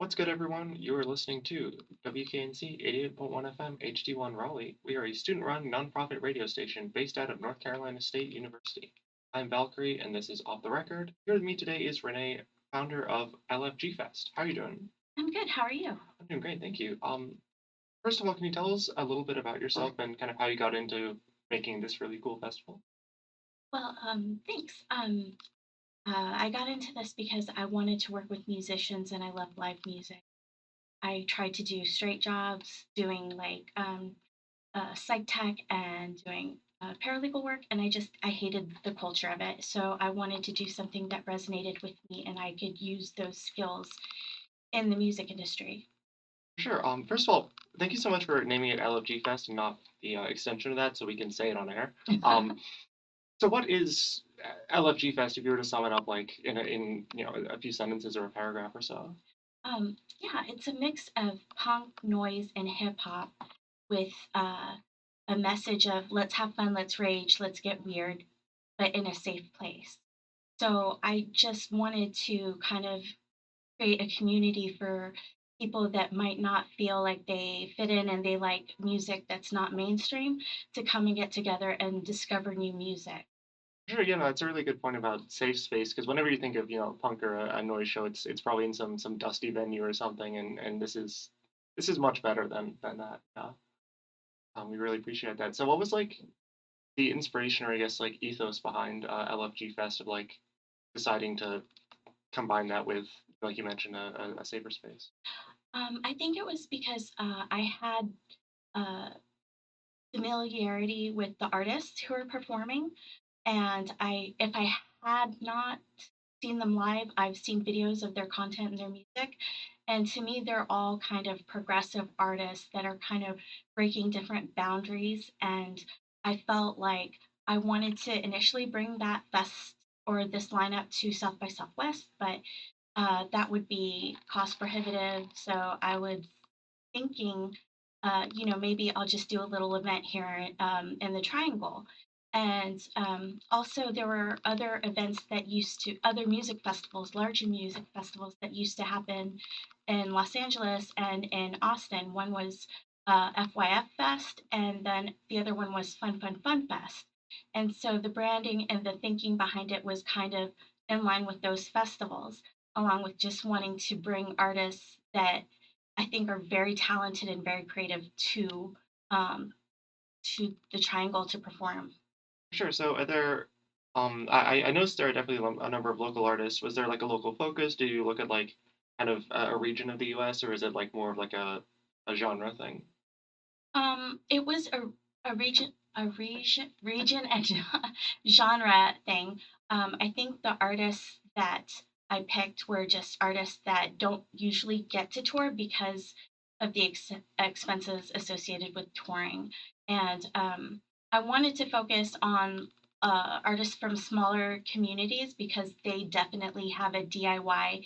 What's good, everyone? You are listening to WKNC 88.1 FM HD1 Raleigh. We are a student run nonprofit radio station based out of North Carolina State University. I'm Valkyrie, and this is Off the Record. Here with me today is Renee, founder of LFG Fest. How are you doing? I'm good. How are you? I'm doing great, thank you. First of all, can you tell us a little bit about yourself and kind of how you got into making this really cool festival? Thanks. I got into this because I wanted to work with musicians and I love live music. I tried to do straight jobs, doing psych tech and doing paralegal work, and I hated the culture of it. So I wanted to do something that resonated with me and I could use those skills in the music industry. Sure. First of all, thank you so much for naming it LFG Fest and not the extension of that, so we can say it on air. Um, So what is LFG Fest if you were to sum it up like in a few sentences or a paragraph or so? Yeah, it's a mix of punk, noise, and hip hop with a message of let's have fun, let's rage, let's get weird, but in a safe place. So I just wanted to kind of create a community for people that might not feel like they fit in and they like music that's not mainstream to come and get together and discover new music. Sure, yeah, no, that's a really good point about safe space because whenever you think of punk or a noise show, it's probably in some dusty venue or something, and this is much better than that. We really appreciate that. So what was like the inspiration or I guess like ethos behind LFG Fest of like deciding to combine that with like you mentioned a safer space? I think it was because I had uh, familiarity with the artists who are performing. And if I had not seen them live, I've seen videos of their content and their music. And to me, they're all kind of progressive artists that are kind of breaking different boundaries. And I felt like I wanted to initially bring that fest or this lineup to South by Southwest, but that would be cost prohibitive. So I was thinking, maybe I'll just do a little event here in the Triangle. And also, there were other events other music festivals, larger music festivals that used to happen in Los Angeles and in Austin. One was FYF Fest, and then the other one was Fun Fun Fun Fest. And so the branding and the thinking behind it was kind of in line with those festivals, along with just wanting to bring artists that I think are very talented and very creative um, to the Triangle to perform. Sure. So are there, I noticed there are definitely a number of local artists. Was there like a local focus? Do you look at like kind of a region of the U.S. or is it like more of like a genre thing? It was a region and genre thing. I think the artists that I picked were just artists that don't usually get to tour because of the expenses associated with touring. And I wanted to focus on artists from smaller communities because they definitely have a DIY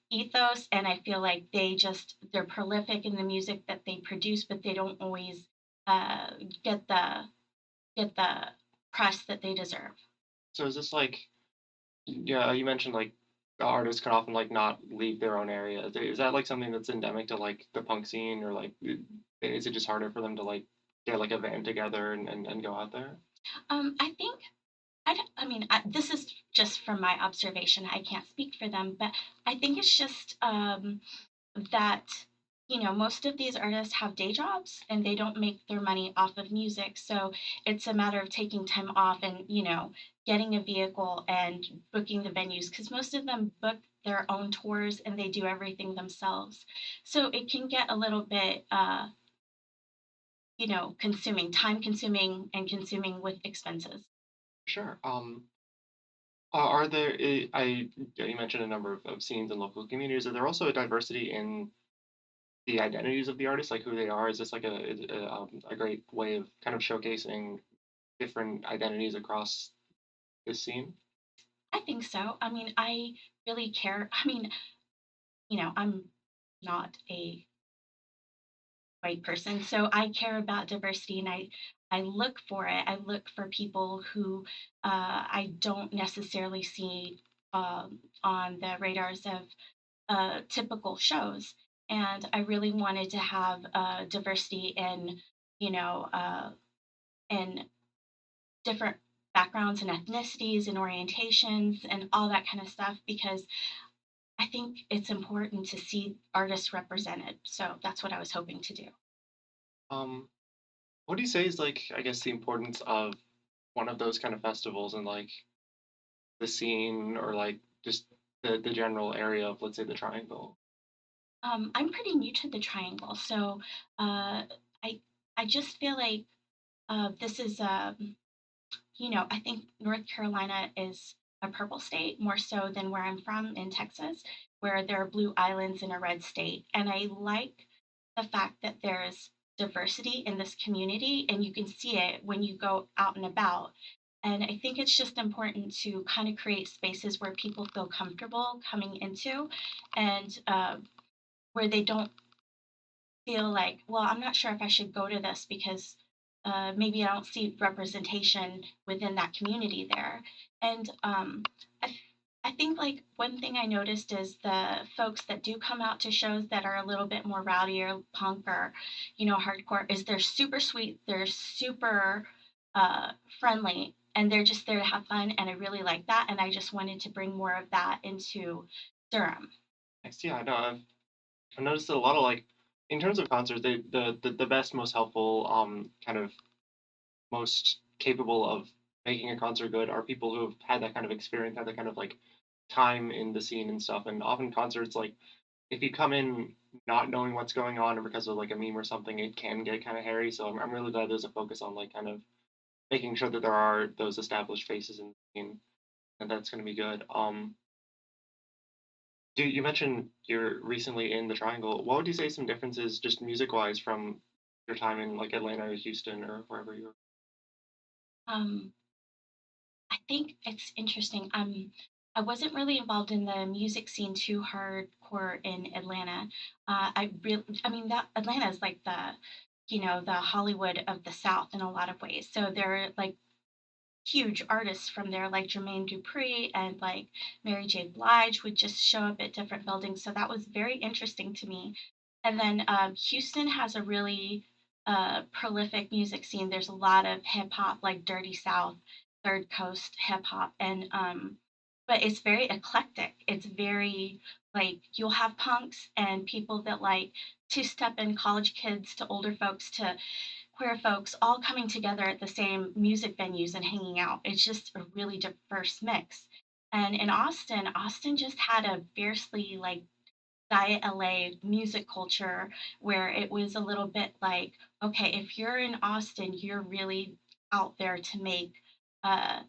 ethos, and I feel like they're prolific in the music that they produce, but they don't always uh, get the press that they deserve. So is this like, yeah, you mentioned like the artists can often like not leave their own area. Is that like something that's endemic to like the punk scene or like is it just harder for them to like get like a van together and go out there? I think I mean, this is just from my observation. I can't speak for them, but I think it's just that most of these artists have day jobs and they don't make their money off of music, so it's a matter of taking time off and getting a vehicle and booking the venues because most of them book their own tours and they do everything themselves, so it can get a little bit consuming, time consuming and consuming with expenses. Sure. Are there? Yeah, you mentioned a number of scenes and local communities. Are there also a diversity in the identities of the artists, like who they are? Is this like a great way of kind of showcasing different identities across this scene? I think so. I mean, I really care. I mean, I'm not a white person. So I care about diversity and I look for it. I look for people who I don't necessarily see on the radars of typical shows. And I really wanted to have diversity in, you know, in different backgrounds and ethnicities and orientations and all that kind of stuff because I think it's important to see artists represented. So that's what I was hoping to do. Um, what do you say is like, I guess, the importance of one of those kind of festivals and like the scene or like just the general area of, let's say, the Triangle? I'm pretty new to the Triangle, so uh, I I just feel like this is I think North Carolina is a purple state more so than where I'm from in Texas, where there are blue islands in a red state. And I like the fact that there's diversity in this community, and you can see it when you go out and about. And I think it's just important to kind of create spaces where people feel comfortable coming into and where they don't feel like, well, I'm not sure if I should go to this because maybe I don't see representation within that community there. And I, I think like one thing I noticed is the folks that do come out to shows that are a little bit more rowdy or punk or, hardcore is they're super sweet, they're super uh, friendly, and they're just there to have fun. And I really like that. And I just wanted to bring more of that into Durham. Nice. Yeah, no, I've noticed that a lot of like in terms of concerts, the best, most helpful, kind of most capable of making a concert good are people who have had that kind of experience, had that kind of like time in the scene and stuff. And often concerts, like if you come in not knowing what's going on or because of like a meme or something, it can get kind of hairy. So I'm really glad there's a focus on like kind of making sure that there are those established faces in the scene, and that's going to be good. You mentioned you're recently in the Triangle. What would you say some differences, just music wise, from your time in like Atlanta or Houston or wherever you were? Um, I think it's interesting. I wasn't really involved in the music scene too hardcore in Atlanta. I mean, that Atlanta is like the Hollywood of the South in a lot of ways. So there are like huge artists from there, like Jermaine Dupri and like Mary J. Blige would just show up at different buildings. So that was very interesting to me. And then Houston has a really prolific music scene. There's a lot of hip hop, like Dirty South, Third Coast hip hop, and but it's very eclectic. It's very like you'll have punks and people that like two step in college kids to older folks to queer folks all coming together at the same music venues and hanging out. It's just a really diverse mix. And in Austin, Austin just had a fiercely like Diet LA music culture where it was a little bit like, okay, if you're in Austin, you're really out there to make, uh,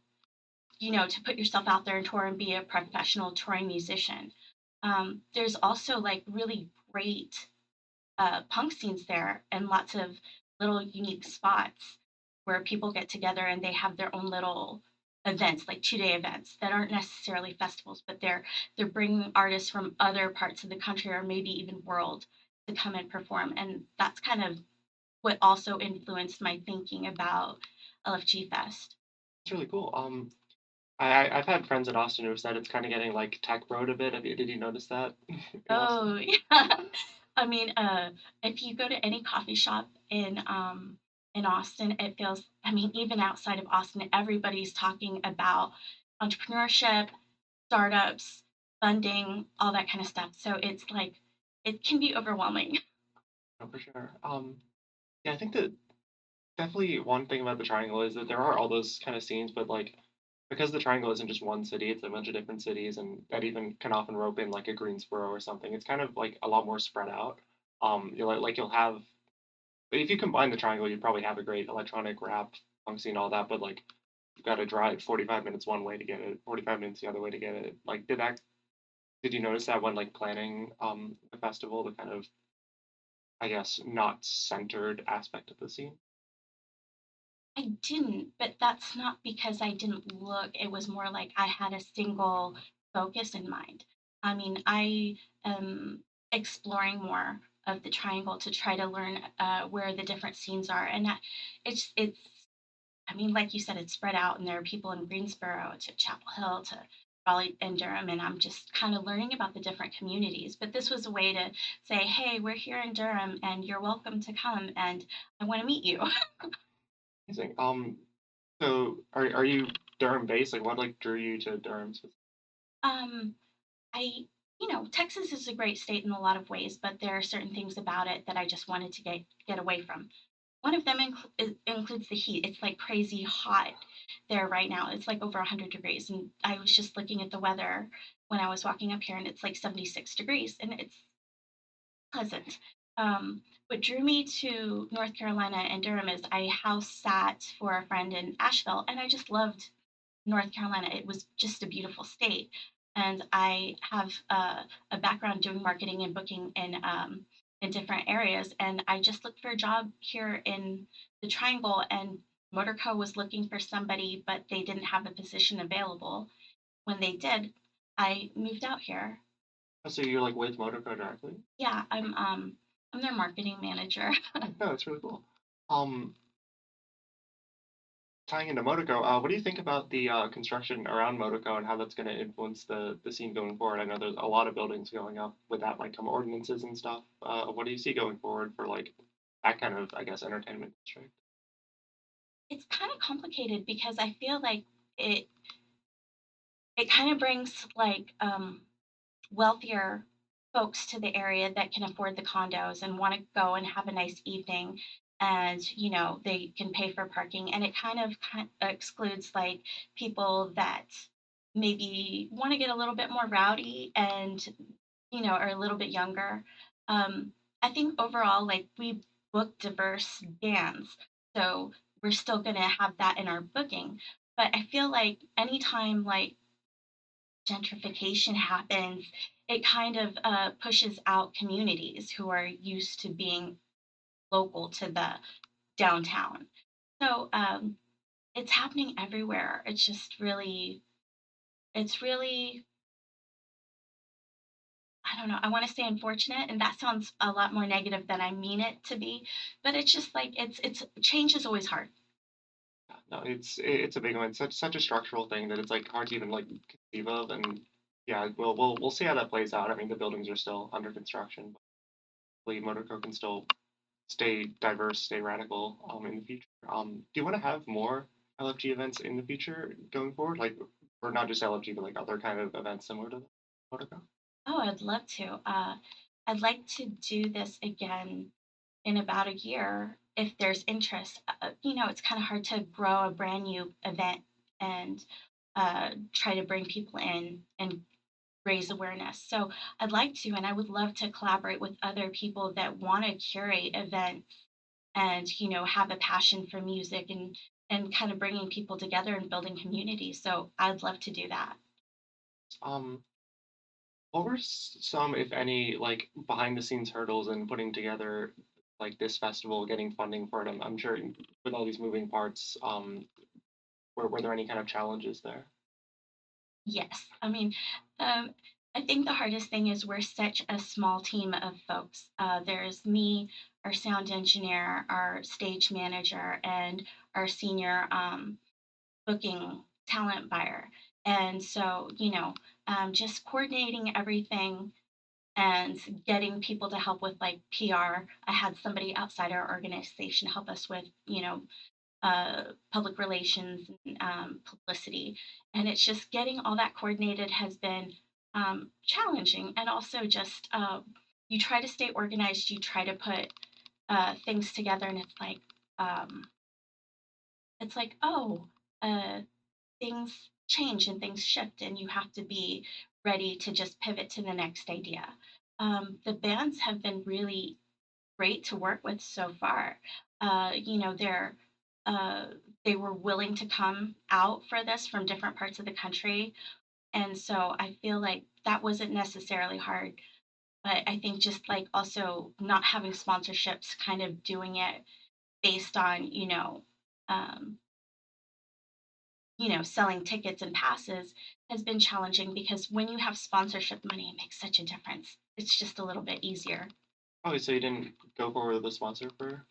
to put yourself out there and tour and be a professional touring musician. There's also like really great punk scenes there and lots of little unique spots where people get together and they have their own little events like 2-day events that aren't necessarily festivals but they're bringing artists from other parts of the country or maybe even world to come and perform, and that's kind of what also influenced my thinking about LFG Fest. It's really cool. I've had friends in Austin who have said it's kind of getting like tech road a bit. Did you notice that in Austin? Oh, yeah. I mean, if you go to any coffee shop in Austin, it feels, I mean, even outside of Austin, everybody's talking about entrepreneurship, startups, funding, all that kind of stuff. So it's like it can be overwhelming. No, for sure. Yeah, I think that definitely one thing about the Triangle is that there are all those kind of scenes, but like because the Triangle isn't just one city, it's a bunch of different cities, and that even can often rope in like a Greensboro or something. It's kind of like a lot more spread out. You'll have if you combine the Triangle, you'd probably have a great electronic rap punk scene, all that, but like you've got to drive 45 minutes one way to get it, 45 minutes the other way to get it. Like, did you notice that when like planning the festival, the kind of I guess not centered aspect of the scene? I didn't, but that's not because I didn't look. It was more like I had a single focus in mind. I mean, I am exploring more of the triangle to try to learn where the different scenes are, and it's. I mean, like you said, it's spread out, and there are people in Greensboro to Chapel Hill to Raleigh and Durham, and I'm just kind of learning about the different communities. But this was a way to say, hey, we're here in Durham, and you're welcome to come, and I want to meet you. Amazing. So are you Durham based? Like, what like drew you to Durham? um, I, Texas is a great state in a lot of ways, but there are certain things about it that I just wanted to get away from. One of them includes the heat. It's like crazy hot there right now. It's like over 100 degrees. And I was just looking at the weather when I was walking up here, and it's like 76 degrees, and it's pleasant. What drew me to North Carolina and Durham is I house sat for a friend in Asheville, and I just loved North Carolina. It was just a beautiful state. And I have a background doing marketing and booking in different areas. And I just looked for a job here in the Triangle, and Motorco was looking for somebody, but they didn't have a position available. When they did, I moved out here. Oh, so you're like with Motorco directly? Yeah, I'm their marketing manager. Oh, no, that's really cool. Um, Tying into Motorco, what do you think about the construction around Motorco and how that's going to influence the scene going forward? I know there's a lot of buildings going up with that might come ordinances and stuff. What do you see going forward for like that kind of, I guess, entertainment district? It's kind of complicated because I feel like it it kind of brings like wealthier folks to the area that can afford the condos and want to go and have a nice evening, and they can pay for parking, and it kind of excludes like people that maybe want to get a little bit more rowdy and are a little bit younger. I think overall, like, we book diverse bands, so we're still going to have that in our booking. But I feel like anytime like gentrification happens, it kind of pushes out communities who are used to being local to the downtown. So it's happening everywhere. It's really, I don't know. I want to say unfortunate, and that sounds a lot more negative than I mean it to be. But it's just like it's change is always hard. No, it's a big one. It's such a structural thing that it's like hard to even like conceive of. And yeah, we'll see how that plays out. I mean, the buildings are still under construction, but hopefully Motorco can still stay diverse, stay radical in the future. Do you want to have more LFG events in the future going forward? Like, or not just LFG, but like other kind of events similar to Motorco? Oh, I'd love to. I'd like to do this again in about a year if there's interest. It's kind of hard to grow a brand new event and try to bring people in and raise awareness. So I'd like to, and I would love to collaborate with other people that want to curate events and have a passion for music and kind of bringing people together and building community. So I'd love to do that. Um, what were some, if any, like behind the scenes hurdles in putting together like this festival, getting funding for it? I'm sure with all these moving parts, were there any kind of challenges there? Yes. I mean, um, I think the hardest thing is we're such a small team of folks. There's me, our sound engineer, our stage manager, and our senior booking talent buyer. And so, just coordinating everything and getting people to help with like PR. I had somebody outside our organization help us with, public relations and publicity. And it's just getting all that coordinated has been challenging. And also just you try to stay organized, you try to put things together, and um, it's like, oh, uh, things change and things shift, and you have to be ready to just pivot to the next idea. The bands have been really great to work with so far. They're uh, they were willing to come out for this from different parts of the country, and so I feel like that wasn't necessarily hard. But I think just like also not having sponsorships, kind of doing it based on um, selling tickets and passes has been challenging because when you have sponsorship money, it makes such a difference. It's just a little bit easier. Oh, so you didn't go forward with a sponsor for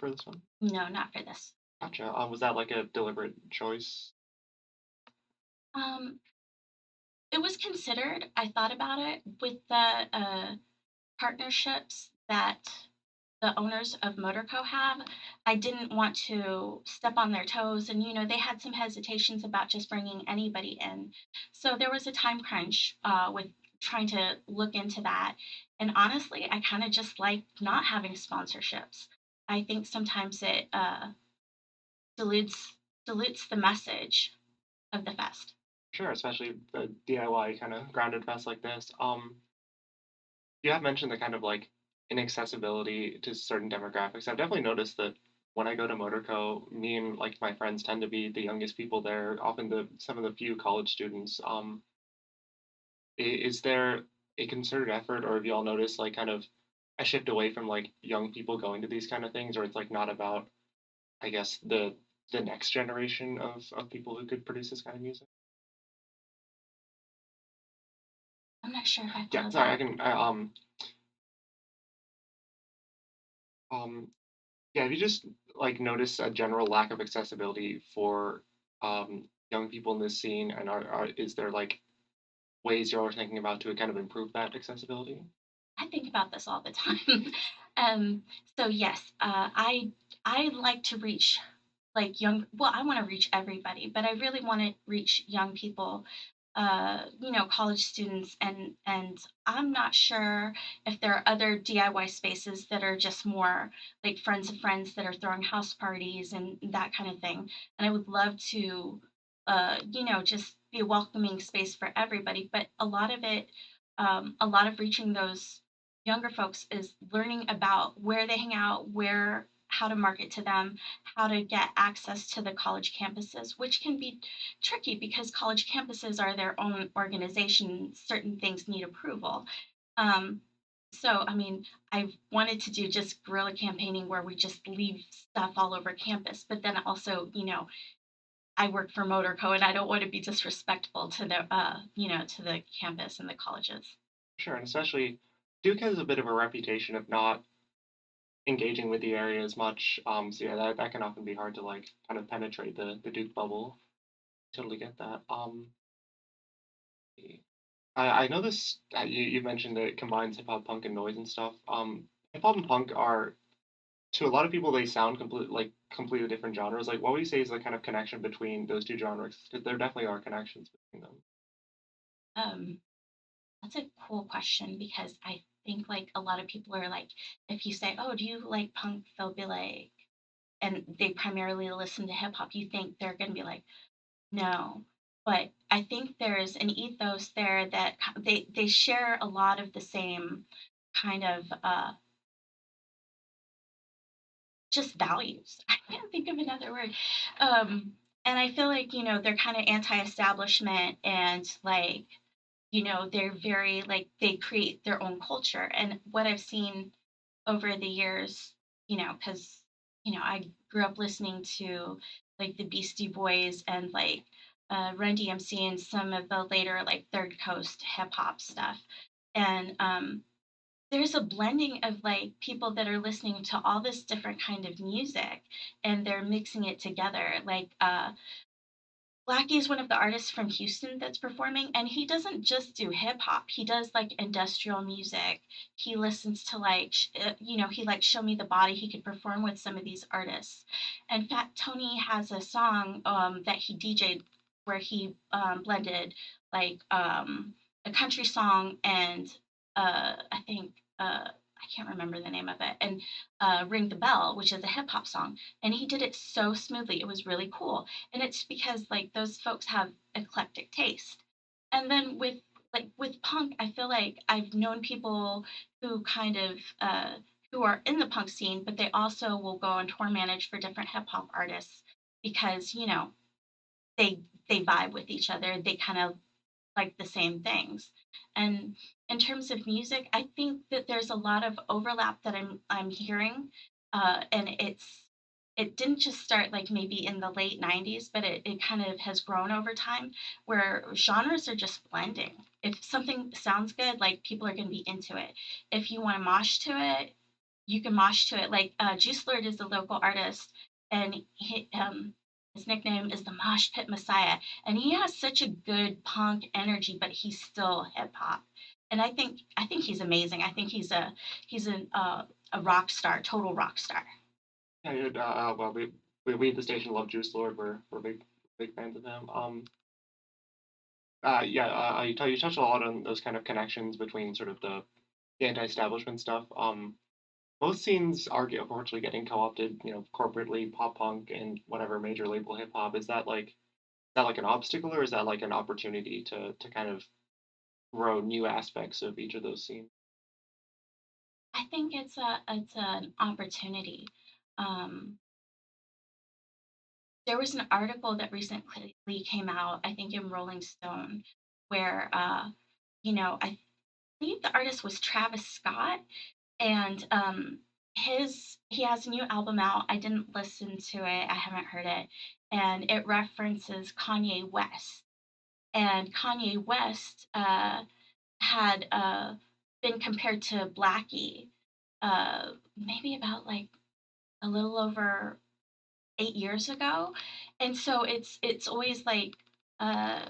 this one? No, not for this. Gotcha. Was that like a deliberate choice? Um, It was considered. I thought about it with the partnerships that the owners of Motorco have. I didn't want to step on their toes, and they had some hesitations about just bringing anybody in. So there was a time crunch with trying to look into that. And honestly, I kind of just like not having sponsorships. I think sometimes it dilutes dilutes the message of the fest. Sure, especially the DIY kind of grounded fest like this. You have mentioned the kind of like inaccessibility to certain demographics. I've definitely noticed that when I go to Motorco, me and like my friends tend to be the youngest people there, often the some of the few college students. Is there a concerted effort, or have you all noticed like kind of a shift away from like young people going to these kind of things, or it's like not about, I guess, the next generation of people who could produce this kind of music? I'm not sure if I Yeah, follow sorry, I that. can. Um, yeah, have you just like noticed a general lack of accessibility for young people in this scene, and is there like ways you're thinking about to kind of improve that accessibility? I think about this all the time. um, so yes, I like to reach like young. Well, I want to reach everybody, but I really want to reach young people. College students, and I'm not sure if there are other DIY spaces that are just more like friends of friends that are throwing house parties and that kind of thing. And I would love to, just be a welcoming space for everybody. But a lot of reaching those younger folks is learning about where they hang out, where how to market to them, how to get access to the college campuses, which can be tricky because college campuses are their own organization. Certain things need approval. Um, so, I mean, I've wanted to do just guerrilla campaigning where we just leave stuff all over campus, but then also, I work for Motorco and I don't want to be disrespectful to to the campus and the colleges. Sure, and especially Duke has a bit of a reputation of not engaging with the area as much. So yeah, that can often be hard to like kind of penetrate the Duke bubble. Totally get that. I know this. You mentioned that it combines hip hop, punk, and noise and stuff. Hip hop and punk are, to a lot of people, they sound completely different genres. Like, what would you say is the kind of connection between those two genres? Because there definitely are connections between them. Um, that's a cool question because I think like a lot of people are like, if you say, "Oh, do you like punk?" They'll be like, and they primarily listen to hip hop. You think they're going to be like, "No," but I think there's an ethos there that they share a lot of the same kind of just values. I can't think of another word. Um, and I feel like they're kind of anti-establishment and like they're very like they create their own culture. And what I've seen over the years, because I grew up listening to like the Beastie Boys and like Run DMC and some of the later like Third Coast hip hop stuff. And there's a blending of like people that are listening to all this different kind of music and they're mixing it together. Like Blackie is one of the artists from Houston that's performing, and he doesn't just do hip hop. He does like industrial music. He listens to like, he like Show Me the Body. He could perform with some of these artists. In fact, Tony has a song that he DJ'd where he blended like a country song and I think I can't remember the name of it, and Ring the Bell, which is a hip hop song. And he did it so smoothly. It was really cool, and it's because like those folks have eclectic taste. And then with punk, I feel like I've known people who kind of who are in the punk scene, but they also will go and tour manage for different hip hop artists because they they vibe with each other. They kind of like the same things. And in terms of music, I think that there's a lot of overlap that I'm hearing, and it didn't just start like maybe in the late 90s, but it kind of has grown over time where genres are just blending. If something sounds good, like people are going to be into it. If you want to mosh to it, you can mosh to it. Like Juice Lord is a local artist, and His nickname is the Mosh Pit Messiah, and he has such a good punk energy, but he's still hip hop. And I think he's amazing. I think he's a rock star, total rock star. Yeah, well, we at the station love Juice Lord. We're big fans of him. Yeah, you touched a lot on those kind of connections between sort of the anti-establishment stuff. Both scenes are unfortunately getting co-opted, corporately, pop punk and whatever major label hip hop. Is that like an obstacle or is that like an opportunity to kind of grow new aspects of each of those scenes? I think it's an opportunity. Um, there was an article that recently came out, I think in Rolling Stone, where I believe the artist was Travis Scott, and he has a new album out. I didn't listen to it. I haven't heard it, and it references Kanye West. And Kanye West had been compared to Blackie, maybe about like a little over 8 years ago, and so it's always like uh,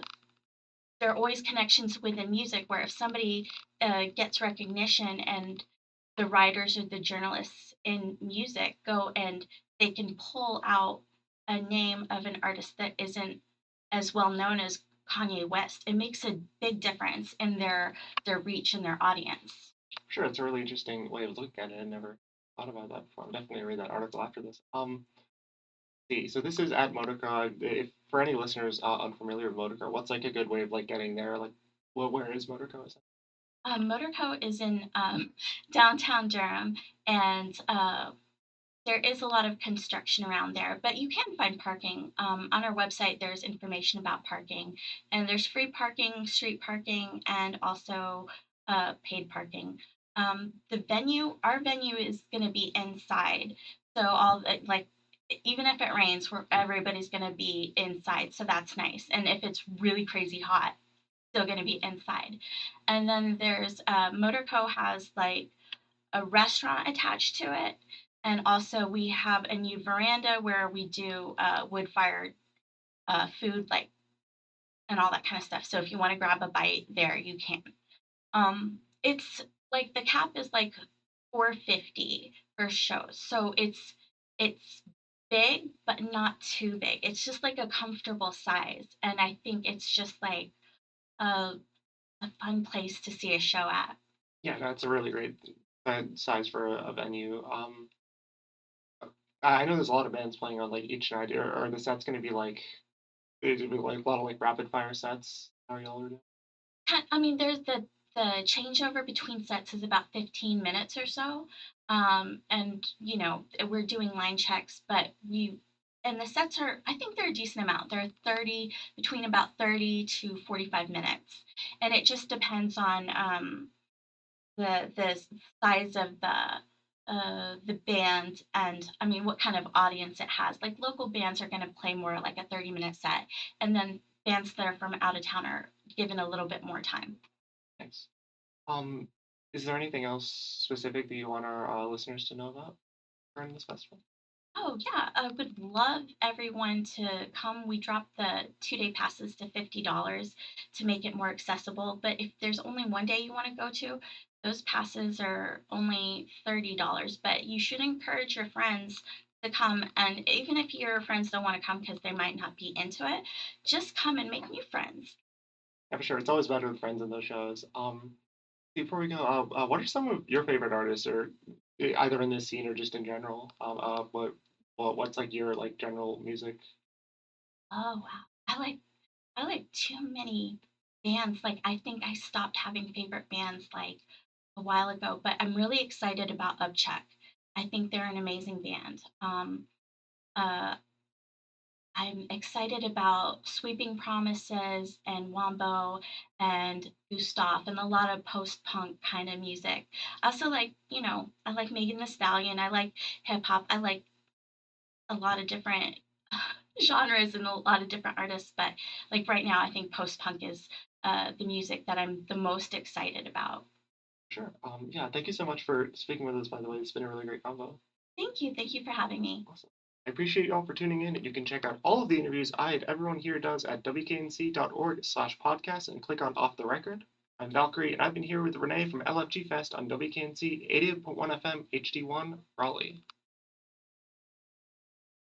there are always connections within music where if somebody gets recognition and the writers or the journalists in music go and they can pull out a name of an artist that isn't as well known as Kanye West, it makes a big difference in their reach and their audience. Sure, it's a really interesting way of looking at it. I never thought about that before. I'm definitely gonna read that article after this. See, so this is at Motorcar. If for any listeners unfamiliar with Motorcar, what's like a good way of like getting there? Like, well, where is Motorcar? Motorco is in downtown Durham, and there is a lot of construction around there, but you can find parking. On our website, there's information about parking, and there's free parking, street parking, and also paid parking. Our venue is going to be inside, so like even if it rains, everybody's going to be inside, so that's nice. And if it's really crazy hot, still going to be inside. And then there's Motorco has like a restaurant attached to it. And also, we have a new veranda where we do wood fired food, like and all that kind of stuff. So if you want to grab a bite there, you can. It's like the cap is like 450 for shows, so it's big but not too big. It's just like a comfortable size, and I think it's just like a, a fun place to see a show at. Yeah, that's a really great size for a venue. I know there's a lot of bands playing on like each night. Are the sets going to be like is it like a lot of like rapid fire sets? How y'all are doing? I mean, there's the changeover between sets is about 15 minutes or so. And we're doing line checks, but we and the sets are I think they're a decent amount. They're 30 between about 30 to 45 minutes. And it just depends on the size of the band and I mean what kind of audience it has. Like local bands are going to play more like a 30-minute set, and then bands that are from out of town are given a little bit more time. Thanks. Um, is there anything else specific that you want our listeners to know about during this festival? Oh yeah, I would love everyone to come. We dropped the 2-day passes to $50 to make it more accessible. But if there's only one day you want to go to, those passes are only $30. But you should encourage your friends to come. And even if your friends don't want to come because they might not be into it, just come and make new friends. Yeah, for sure. It's always better with friends in those shows. Before we go, what are some of your favorite artists, or either in this scene or just in general? What's like your like general music? Oh wow, I like too many bands. Like I think I stopped having favorite bands like a while ago, but I'm really excited about Upchuck. I think they're an amazing band. Uh, I'm excited about Sweeping Promises and Wombo and Gustav and a lot of post-punk kind of music. I also I like Megan Thee Stallion. I like hip hop. I like a lot of different genres and a lot of different artists. But like right now, I think post-punk is the music that I'm the most excited about. Sure. Yeah. Thank you so much for speaking with us. By the way, it's been a really great convo. Thank you. Thank you for having me. Awesome. I appreciate you all for tuning in. You can check out all of the interviews I and everyone here does at wknc.org/podcast and click on Off the Record. I'm Valkyrie, and I've been here with Renee from LFG Fest on WKNC 88.1 FM HD1 Raleigh.